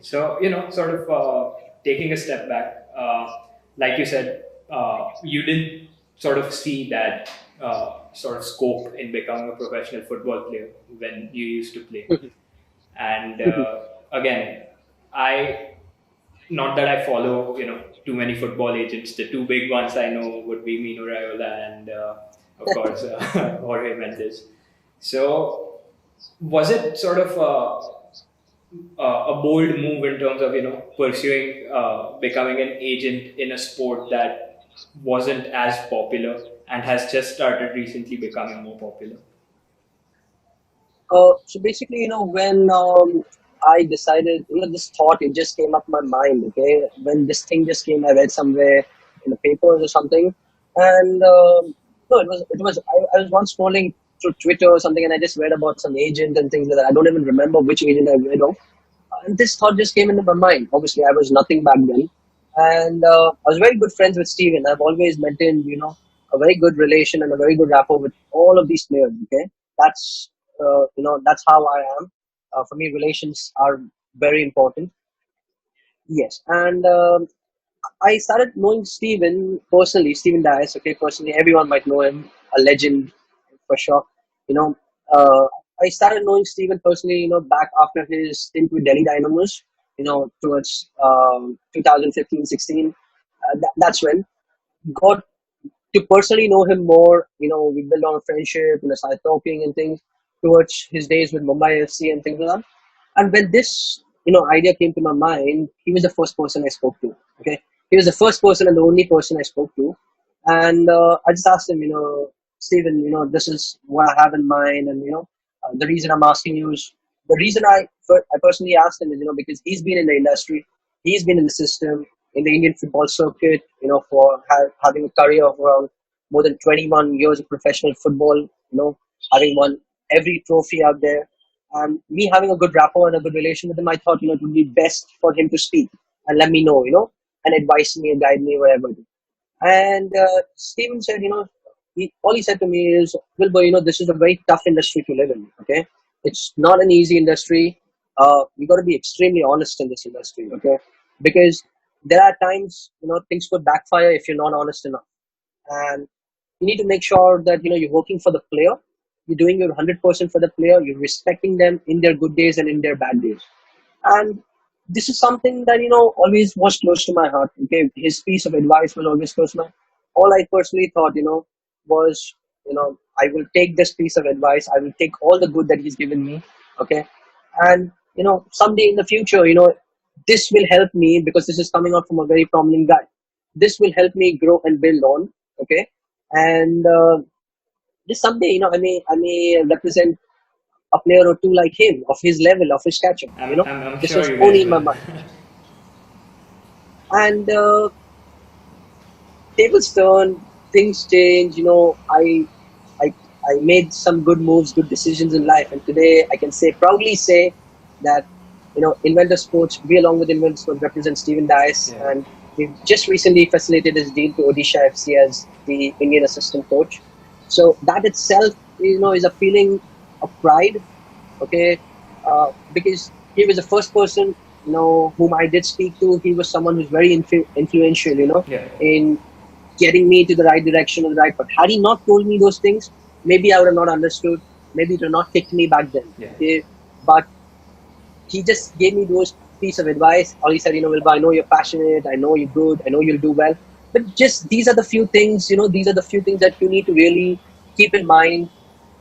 So, sort of taking a step back, like you said, you didn't sort of see that sort of scope in becoming a professional football player when you used to play. Mhm, And mhm. again, I not that I follow, too many football agents. The two big ones I know would be Mino Raiola and, of course, Jorge Mendes. So, was it sort of a bold move in terms of pursuing becoming an agent in a sport that wasn't as popular and has just started recently becoming more popular? So basically, when I decided, this thought, it just came up my mind. Okay, when this thing just came, I read somewhere in the papers or something, and no, I was once scrolling through Twitter or something, and I just read about some agent and things like that. I don't even remember which agent I read of, and this thought just came into my mind. Obviously, I was nothing back then, and I was very good friends with Steven. I've always maintained, a very good relation and a very good rapport with all of these players. Okay, that's that's how I am. For me, relations are very important. Yes, and I started knowing Steven personally, Steven Dias. Okay, personally, everyone might know him, a legend for sure. You know, uh, I started knowing Steven personally, back after his stint with Delhi Dynamos. Towards 2015-16. That's when got to personally know him more. We built on a friendship, started talking and things towards his days with Mumbai FC and things like that. And when this, idea came to my mind, he was the first person I spoke to. Okay, he was the first person and the only person I spoke to, and I just asked him, Stephen, this is what I have in mind, and the reason I'm asking you is the reason I personally asked him is, because he's been in the industry, he's been in the system, in the Indian football circuit, for having a career of around more than 21 years of professional football, having won every trophy out there. And me having a good rapport and a good relation with him, I thought, it would be best for him to speak and let me know, and advise me and guide me wherever. And Steven said, all he said to me is, Wilbur, this is a very tough industry to live in. Okay, it's not an easy industry. You got to be extremely honest in this industry. Okay, because there are times, things could backfire if you're not honest enough, and you need to make sure that you're working for the player, you're doing your 100% for the player, you're respecting them in their good days and in their bad days. And this is something that always was close to my heart. Okay, his piece of advice was always close to my. All I personally thought, was, I will take this piece of advice. I will take all the good that he's given me. Okay, and someday in the future, this will help me because this is coming out from a very prominent guy. This will help me grow and build on. Okay, and just someday, I may represent a player or two like him, of his level, of his stature. I'm This sure was you only guys in my will. mind. And tables turn, things change. I I made some good moves, good decisions in life, and today I can proudly say that Inventive Sports, we along with Inventive Sports represent Stephen Dias, Yeah. and we've just recently facilitated his deal to Odisha FC as the Indian assistant coach. So that itself, is a feeling of pride. Okay, because he was the first person whom I did speak to. He was someone who's very influential, Yeah. in getting me to the right direction and the right path. Had he not told me those things, maybe I would have not understood. Maybe it would have not kicked me back then. Yeah. Okay, but he just gave me those piece of advice. All he said, Wilbur, I know you're passionate. I know you're good. I know you'll do well. But just these are the few things, these are the few things that you need to really keep in mind.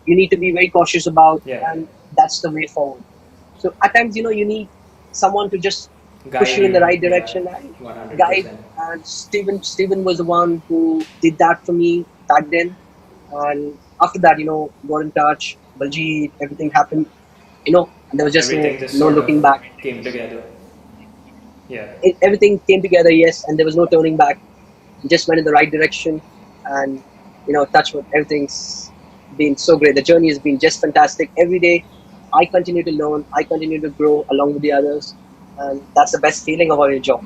You need to be very cautious about, Yeah. and that's the way forward. So at times, you need someone to just push Guide you in the you. right Yeah. direction and guide. 100%. And Steven was the one who did that for me back then. And after that, got in touch, Baljeet, everything happened, and there was just Everything just no sort of looking back. came together. Yeah. Everything came together, yes, and there was no turning back. Just went in the right direction, and touch wood, everything's been so great. The journey has been just fantastic. Every day, I continue to learn, I continue to grow along with the others, and that's the best feeling about your job.